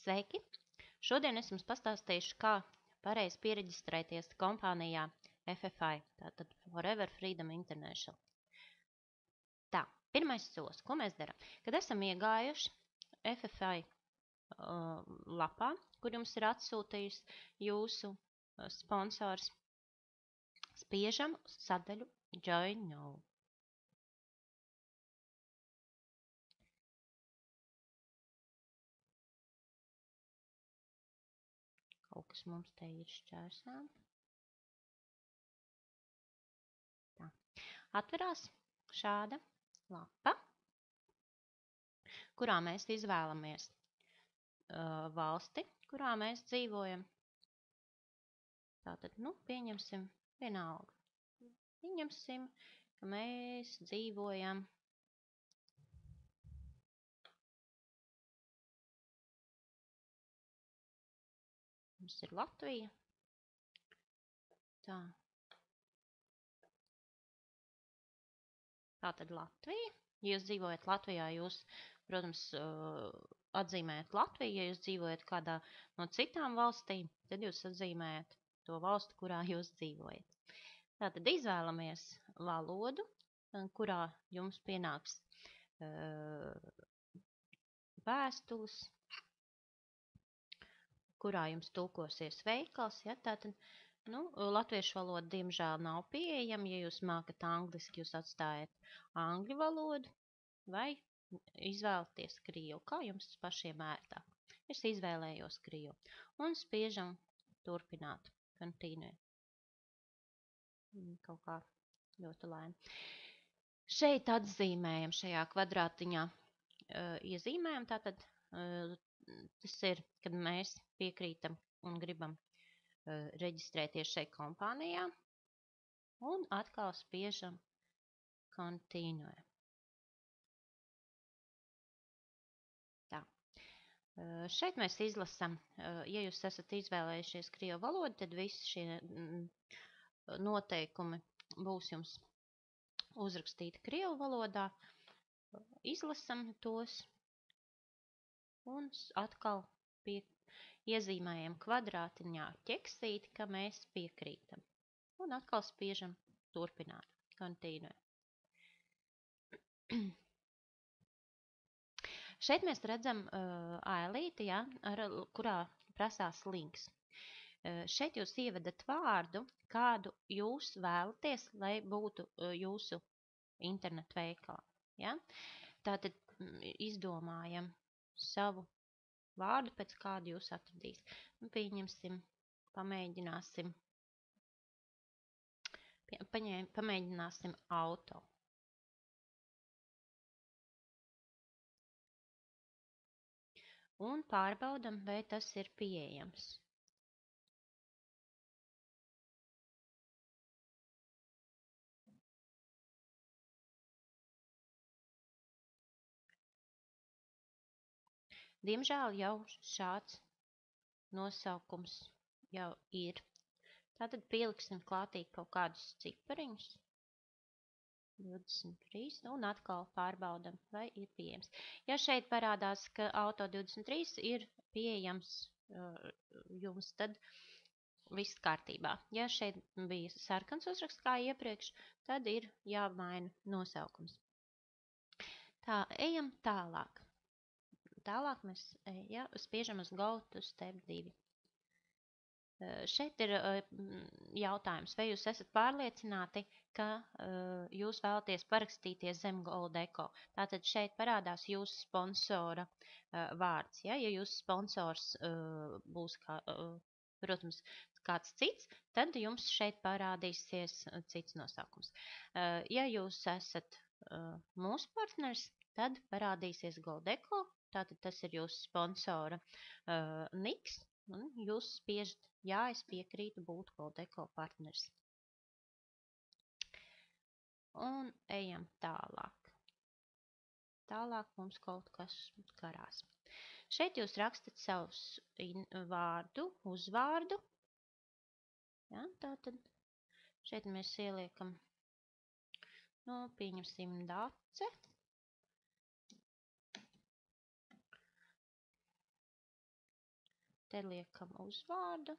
Sveiki! Šodien es jums pastāstīšu, kā pareizi piereģistrēties kompānijā FFI, tātad Forever Freedom International. Tā, pirmais solis, ko mēs darām? Kad esam iegājuši FFI lapā, kur jums ir atsūtījis jūsu sponsors, spiežam uz sadaļu Join Now. Kaut kas mums te ir šķērsām. Tā. Atverās šāda lapa, kurā mēs izvēlamies valsti, kurā mēs dzīvojam. Tātad, pieņemsim vienalga. Pieņemsim, ka mēs dzīvojam mums ir Latvija. Tā. Tātad Latvija. Ja jūs dzīvojat Latvijā, jūs, protams, atzīmējat Latviju. Ja jūs dzīvojat kādā no citām valstīm, tad jūs atzīmējat to valstu, kurā jūs dzīvojat. Tātad izvēlamies valodu, kurā jums pienāks vēstules, kurā jums tulkosies veikals. Ja? Tātad, latviešu valoda diemžēl nav pieejama. Ja jūs mākat angliski, jūs atstājat angļu valodu vai izvēlaties krievu, kā jums pašiem ērtāk. Es izvēlējos krievu un spiežam turpināt, continue. Kaut kā ļoti lēni. Šeit atzīmējam, šajā kvadrātiņā iezīmējam, tātad tas ir, kad mēs piekrītam un gribam reģistrēties šeit kompānijā un atkal spiežam continue. Tā. Šeit mēs izlasam, ja jūs esat izvēlējušies krievu valodu, tad visi šie noteikumi būs jums uzrakstīti krievu valodā. Izlasam tos un atkal iezīmējam kvadrātiņā ķeksīti, ka mēs piekrītam. Un atkal spiežam turpināt, continue. Šeit mēs redzam ailīti, ja, kurā prasās links. Šeit jūs ievedat vārdu, kādu jūs vēlaties, lai būtu jūsu internetu veikalā. Ja? Tātad izdomājam savu vārdu, pēc kādu jūs atradīs. Pieņemsim, pamēģināsim auto. Un pārbaudam, vai tas ir pieejams. Diemžēl jau šāds nosaukums jau ir. Tātad pieliksim klātīgi kaut kādus cipariņus. 23 un atkal pārbaudam, vai ir pieejams. Ja šeit parādās, ka auto 23 ir pieejams jums, tad viss kārtībā. Ja šeit bija sarkans uzraksts kā iepriekš, tad ir jāmaina nosaukums. Tā, ejam tālāk. Tālāk mēs spiežam uz Go to step 2. Šeit ir jautājums, vai jūs esat pārliecināti, ka jūs vēlaties parakstīties zem Goldeco. Tātad šeit parādās jūsu sponsora vārds. Ja jūsu sponsors būs, protams, kāds cits, tad jums šeit parādīsies cits nosaukums. Ja jūs esat mūsu partners, tad parādīsies Goldeco. Tātad tas ir jūsu sponsora niks, un jūs spiežat, jā, es piekrītu būt Goldeco partners. Un ejam tālāk. Tālāk mums kaut kas karās. Šeit jūs rakstat savus vārdu, uzvārdu. Ja, tātad šeit mēs ieliekam, pieņemsim Dace. te liekam uzvārdu.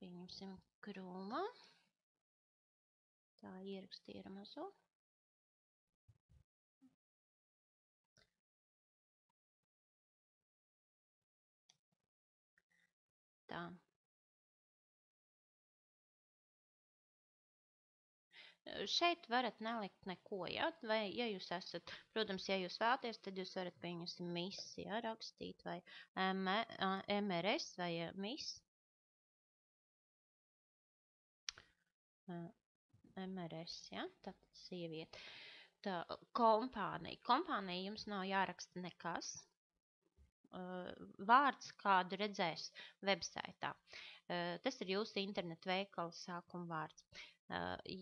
Pieņemsim Krūma. Tā ierakstīja ar mazo. Tā. Šeit varat nelikt neko, ja? Vai, ja jūs esat, protams, ja jūs vēlaties, tad jūs varat pieņemsim miss, ja, rakstīt, vai MRS vai miss. MRS, ja, tātad sieviete. Tā, kompānija. Kompānija jums nav jāraksta nekas. Vārds, kādu redzēs websaitā. Tas ir jūsu internetu veikala sākuma vārds.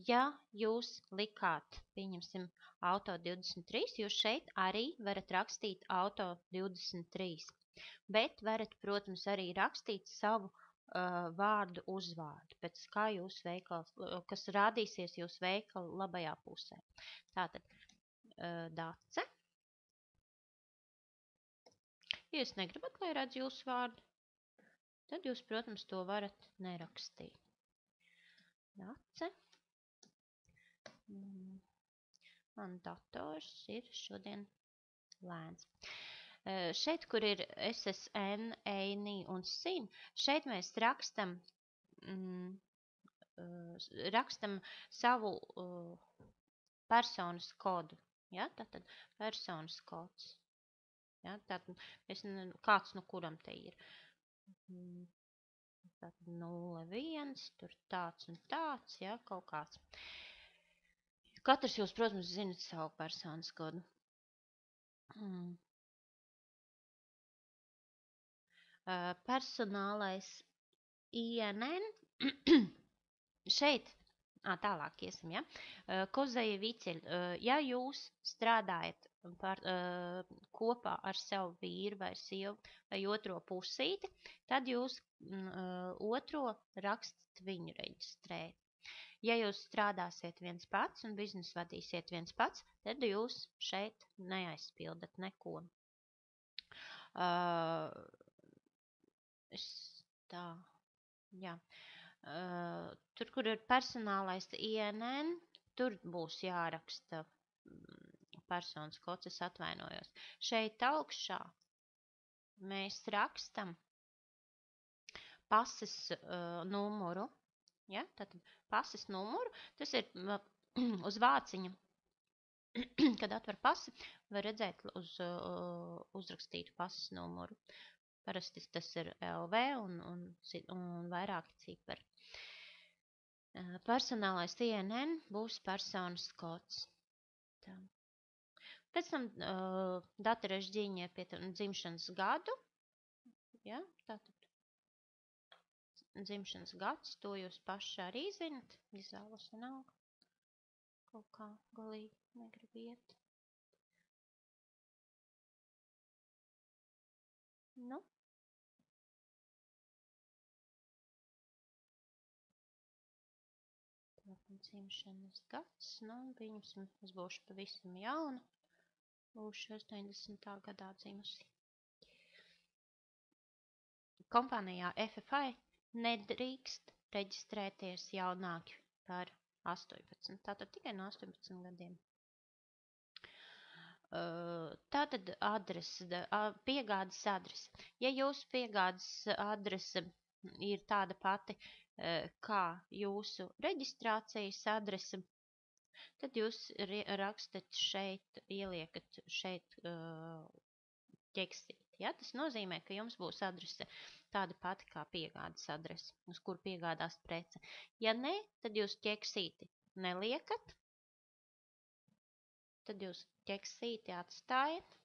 Ja jūs likāt, pieņemsim, auto 23, jūs šeit arī varat rakstīt auto 23. Bet varat, protams, arī rakstīt savu vārdu uzvārdu, pēc kā jūs veikals, kas rādīsies jūs veikala labajā pusē. Tātad, Dace. Ja jūs negribat, lai redz jūsu vārdu, tad jūs, protams, to varat nerakstīt. Dace. Man dators ir šodien lēns. Šeit, kur ir SSN, EINI un SIN, šeit mēs rakstam savu personas kodu. Ja? Tātad personas kods. Ja? Tātad kāds no kuram te ir. Tātad 01, tur tāds un tāds, ja, kaut kāds. Katrs jūs, protams, zinat savu personas kodu. Personālais INN. Šeit, tālāk iesim, ja. Kozeja Viceļ, ja jūs strādājat kopā ar savu vīru vai sievu vai otro pusīti, tad jūs otro rakstat viņu reģistrēt. Ja jūs strādāsiet viens pats un biznesu vadīsiet viens pats, tad jūs šeit neaizpildat neko. Tā, jā. Tur, kur ir personālais INN, tur būs jāraksta personas kods, es atvainojos. Šeit augšā mēs rakstam pases numuru. Ja? Tātad pases numuru, tas ir uz vāciņa. Kad atver pasi, var redzēt uz uzrakstītu pases numuru. Parasti tas ir LV un vairāki cipari. Personālais INN būs personas kods. Tā. Pēc tam dati režģīņie pie dzimšanas gadu. Ja? Tātad dzimšanas gads, to jūs paši arī zinat. Izvēlos vienalga. Kaut kā galīgi negrib iet. Nu. Dzimšanas gads, nu, pieņemsim, es būšu pavisam jauna. Būšu 80. gadā dzimusi. Kompānijā FFI nedrīkst reģistrēties jaunāki par 18. Tātad tikai no 18 gadiem. Tātad adrese, piegādes adrese. Ja jūsu piegādes adrese ir tāda pati kā jūsu reģistrācijas adrese, tad jūs rakstat šeit, ieliekat šeit ķeksīt. Ja? Tas nozīmē, ka jums būs adrese tāda pati kā piegādes adrese, uz kur piegādās prece. Ja ne, tad jūs ķeksīti neliekat, tad jūs ķeksīti atstājat,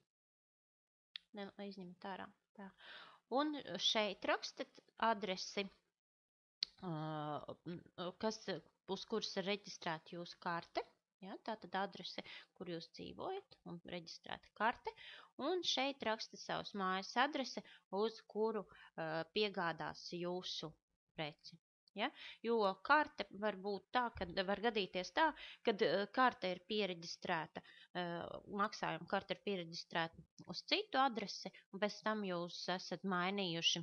izņemat ārā. Tā. Un šeit rakstat adresi, uz kuras ir reģistrēta jūsu karte. Ja, tātad adrese, kur jūs dzīvojat un reģistrēta karte. Un šeit raksta savas mājas adrese, uz kuru piegādās jūsu preci. Ja? Jo karte var būt tā, ka var gadīties tā, kad karte ir piereģistrēta, maksājuma karte ir piereģistrēta uz citu adresi, un pēc tam jūs esat mainījuši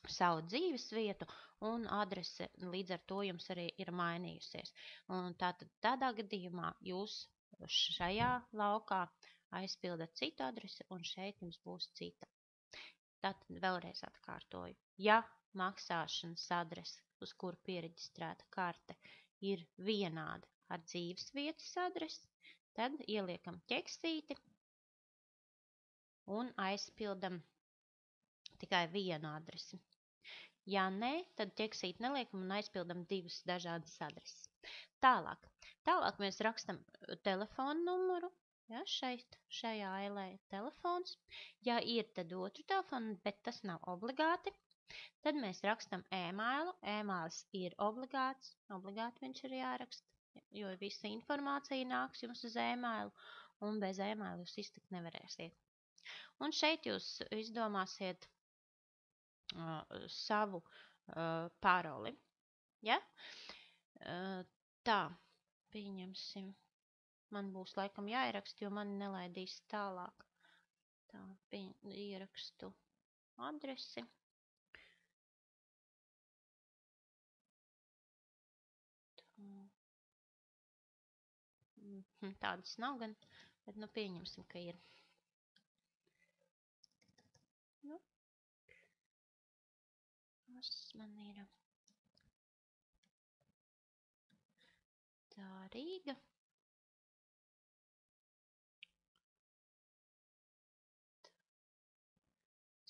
savu dzīves vietu, un adrese līdz ar to jums arī ir mainījusies. Un tādā gadījumā jūs šajā laukā aizpildat citu adresi, un šeit jums būs cita. Tātad vēlreiz atkārtoju. Ja maksāšanas adrese, uz kuru piereģistrēta karte, ir vienāda ar dzīves vietas adresi, tad ieliekam ķeksīti un aizpildam tikai vienu adresi. Ja nē, tad ķeksīti neliekam un aizpildam divas dažādas adreses. Tālāk mēs rakstam telefonu numuru. Ja, šajā ailē ir telefons. Ja ir, tad otru telefonu, bet tas nav obligāti. Tad mēs rakstam e-mailu. E-mails ir obligāti viņš ir jāraksta, jo visa informācija nāks jums uz e-mailu, un bez e-mailu jūs iztikt nevarēsiet. Un šeit jūs izdomāsiet savu paroli. Ja? Tā, pieņemsim. Man būs laikam jāieraksta, jo mani nelaidīs tālāk. Tā, ierakstu adresi. Tādas nav gan, bet nu pieņemsim, ka ir. Nu, kas man ir? Tā, Rīga.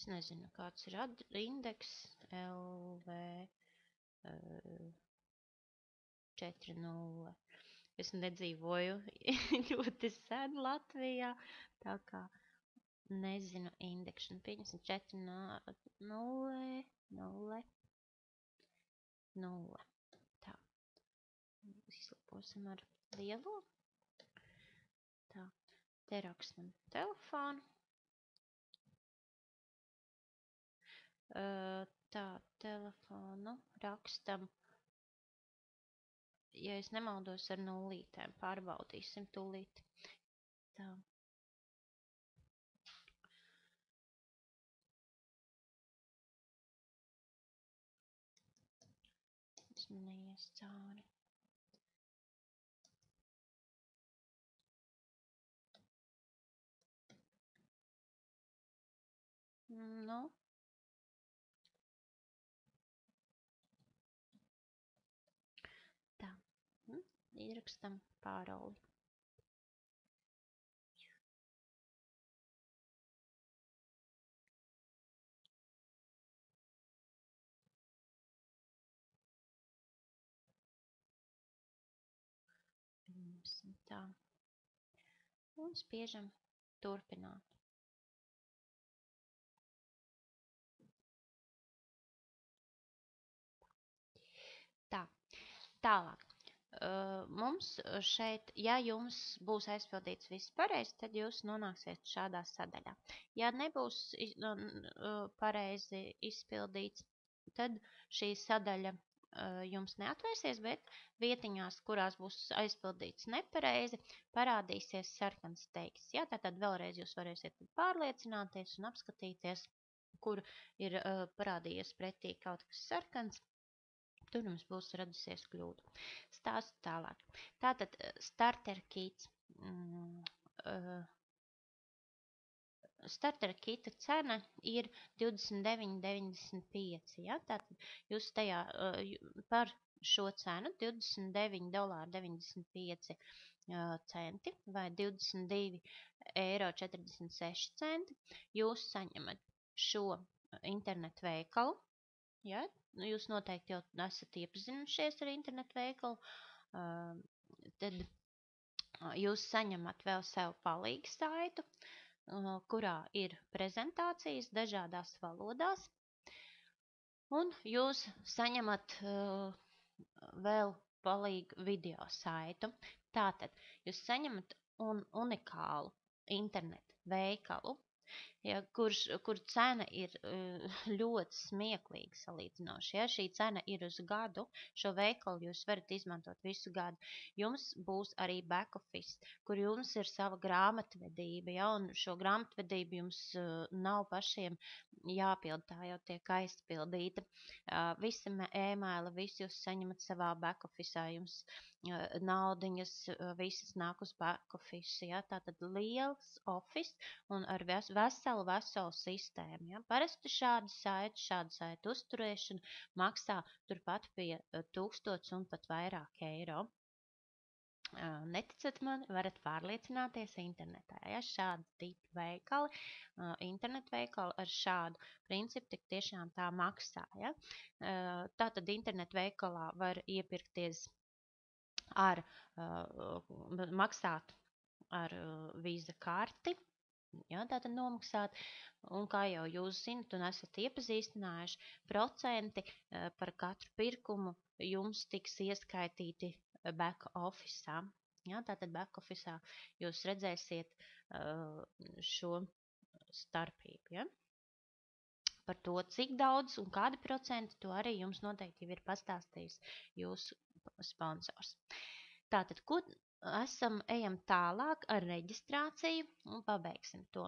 Es nezinu, kāds ir indeks LV 40. Es nedzīvoju ļoti sen Latvijā, tā kā nezinu indekšu. Pieņemsim 4, 0. Tā. Izlaposim ar lielo. Tā. Te rakstam telefonu. Tā, telefonu rakstam, ja es nemaldos, ar nullītēm. Pārbaudīsim tūlīt. Tā. Es neies cauri. Nu. Tā. Ierakstam pāroli. Tā. Un spiežam turpināt. Tā. Tālāk. Mums šeit, ja jums būs aizpildīts viss pareizi, tad jūs nonāksiet šādā sadaļā. Ja nebūs pareizi izpildīts, tad šī sadaļa jums neatvērsies, bet vietiņās, kurās būs aizpildīts nepareizi, parādīsies sarkans teiks. Ja, tātad vēlreiz jūs varēsiet pārliecināties un apskatīties, kur ir parādījies pretī kaut kas sarkans. Tur jums būs radusies kļūda. Stāstu tālāk. Tātad starter kits. Starter kita cena ir 29,95. Ja? Tātad jūs tajā par šo cenu $29,95 vai 22,46 eiro jūs saņemat šo internetu veikalu. Ja? Jūs noteikti jau esat iepazinušies ar internetu veikalu, tad jūs saņemat vēl sev palīgu saitu, kurā ir prezentācijas dažādās valodās, un jūs saņemat vēl palīgu video saitu. Tātad jūs saņemat unikālu internetu veikalu, ja, kur cena ir ļoti smieklīga salīdzinoši. Ja? Šī cena ir uz gadu, šo veikalu jūs varat izmantot visu gadu. Jums būs arī back office, kur jums ir sava grāmatvedība, ja? Un šo grāmatvedību jums nav pašiem jāpild, tā jau tiek aizpildīta. Visi e-maili, visi jūs saņemat savā back office, jums naudiņas visas nāk uz back office, ja? Tātad liels office un ar veselu sistēmu. Ja? Parasti šādu saitu uzturēšana maksā turpat pie 1000 un pat vairāk eiro. Neticat man, varat pārliecināties internetā. Ja? Šādi tipi veikali, internetu veikali ar šādu principu tik tiešām tā maksā. Ja? Tātad internetu veikalā var iepirkties ar, maksāt ar vīza karti, ja, tātad nomaksāt, un kā jau jūs zinat un esat iepazīstinājuši, procenti par katru pirkumu jums tiks ieskaitīti back office'ā. Ja, tātad back office'ā jūs redzēsiet šo starpību. Ja? Par to, cik daudz un kādi procenti, to arī jums noteikti jau ir pastāstījis jūsu sponsors. Tātad, ejam tālāk ar reģistrāciju un pabeigsim to.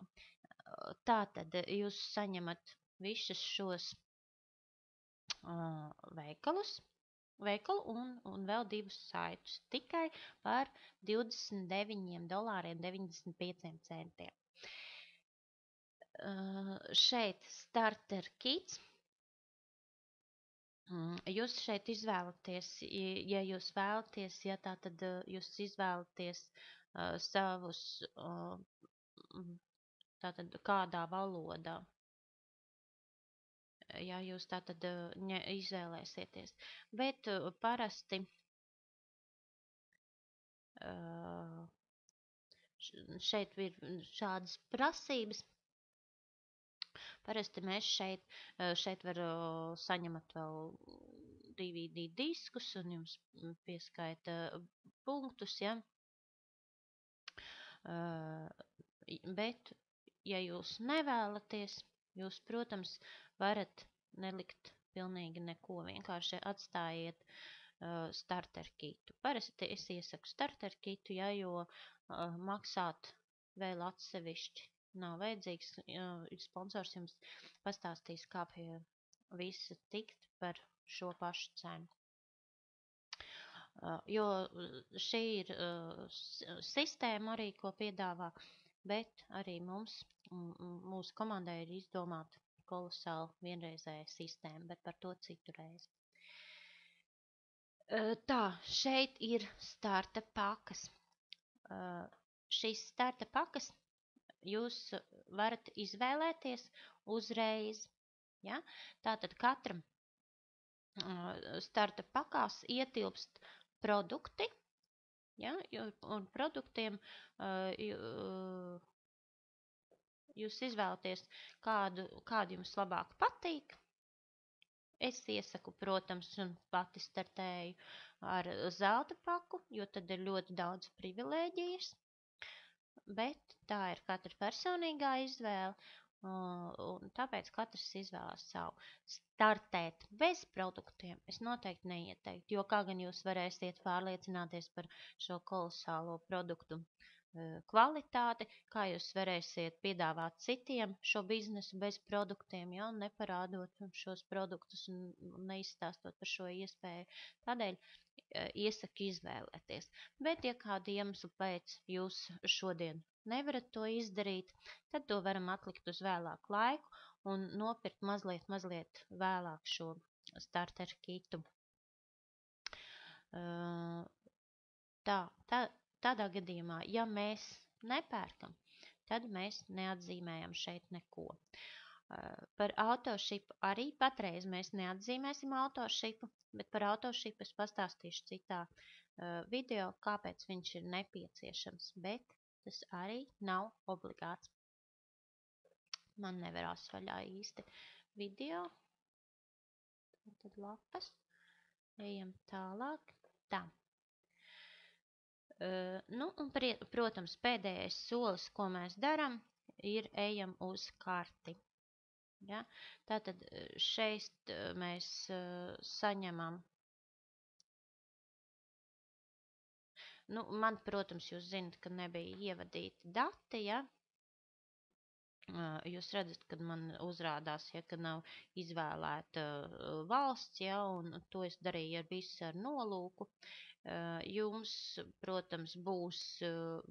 Tātad, jūs saņemat visus šos veikalu un vēl divus saitus tikai par $29,95. Šeit starter kits. Jūs šeit izvēlaties, ja jūs vēlaties, ja tā tad jūs izvēlaties savus, tātad kādā valodā, ja jūs tātad izvēlēsieties. Bet parasti šeit ir šādas prasības. Parasti mēs šeit var saņemat vēl DVD diskus un jums pieskaita punktus, ja. Bet, ja jūs nevēlaties, jūs, protams, varat nelikt pilnīgi neko, vienkārši atstājiet starter kitu. Parasti es iesaku starter kitu, ja, jo maksāt vēl atsevišķi nav vajadzīgs. Sponsors jums pastāstīs, kā pie visa tikt par šo pašu cenu. Jo šī ir sistēma arī, ko piedāvā, bet arī mūsu komandai ir izdomāta kolosāla vienreizēja sistēma, bet par to citu reizi. Tā, šeit ir starta pakas. Šīs starta pakas jūs varat izvēlēties uzreiz. Ja? Tātad katram starta pakās ietilpst produkti, ja? Un produktiem jūs izvēlaties, kādu jums labāk patīk. Es iesaku, protams, un pati startēju ar zelta paku, jo tad ir ļoti daudz privilēģijas. Bet tā ir katra personīgā izvēle, un tāpēc katrs izvēlās savu. Startēt bez produktiem es noteikti neieteiktu, jo kā gan jūs varēsiet pārliecināties par šo kolosālo produktu kvalitāti, kā jūs varēsiet piedāvāt citiem šo biznesu bez produktiem, ja, neparādot šos produktus un neizstāstot par šo iespēju. Tādēļ iesaku izvēlēties. Bet, ja kādu iemeslu pēc jūs šodien nevarat to izdarīt, tad to varam atlikt uz vēlāku laiku un nopirkt mazliet vēlāk šo starter kitu. Tādā gadījumā, ja mēs nepērkam, tad mēs neatzīmējam šeit neko. Par autošipu arī patreiz mēs neatzīmēsim autošipu, bet par autošipu es pastāstīšu citā video, kāpēc viņš ir nepieciešams, bet tas arī nav obligāts. Man nevarās vaļā īsti video. Tad lapas. Ejam tālāk. Tā. Nu, un, protams, pēdējais solis, ko mēs darām, ir ejam uz karti. Ja? Tātad šeit mēs saņemam. Nu, man, protams, jūs zinat, ka nebija ievadīti dati, ja? Jūs redzat, kad man uzrādās, ja, ka nav izvēlēta valsts, ja, un to es darīju ar visu ar nolūku. Jums, protams, būs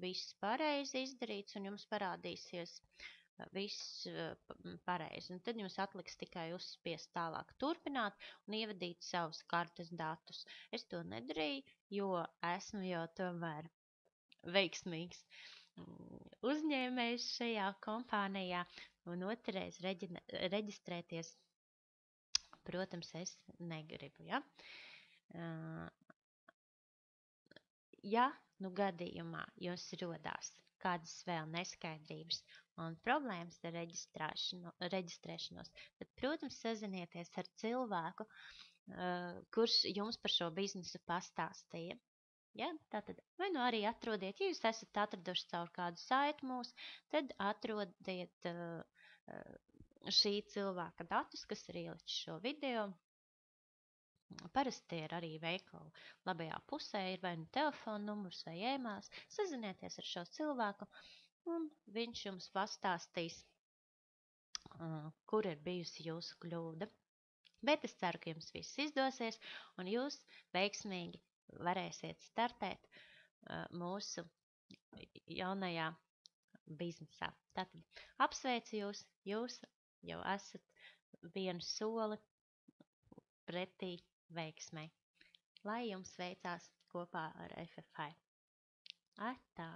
viss pareizi izdarīts, un jums parādīsies viss pareizi. Un tad jums atliks tikai uzspiest tālāk turpināt un ievadīt savus kartes datus. Es to nedarīju, jo esmu jau tomēr veiksmīgs uzņēmējs šajā kompānijā un otrreiz reģistrēties, protams, es negribu, ja? Ja nu gadījumā jums rodās kādas vēl neskaidrības un problēmas ar reģistrēšanos, tad, protams, sazinieties ar cilvēku, kurš jums par šo biznesu pastāstīja. Ja, tātad, vai nu arī atrodiet, ja jūs esat atraduši caur kādu saiti mūs, tad atrodiet šī cilvēka datus, kas ir ielicis šo video. Parasti ir arī veikalu labajā pusē, ir vai nu telefona numurs vai ēmās. Sazinieties ar šo cilvēku, un viņš jums pastāstīs, kur ir bijusi jūsu kļūda. Bet es ceru, ka jums viss izdosies, un jūs veiksmīgi varēsiet startēt mūsu jaunajā biznesā. Tātad apsveicu jūs, jūs jau esat vienu soli pretī veiksmei. Lai jums veicās kopā ar FFI. Atā!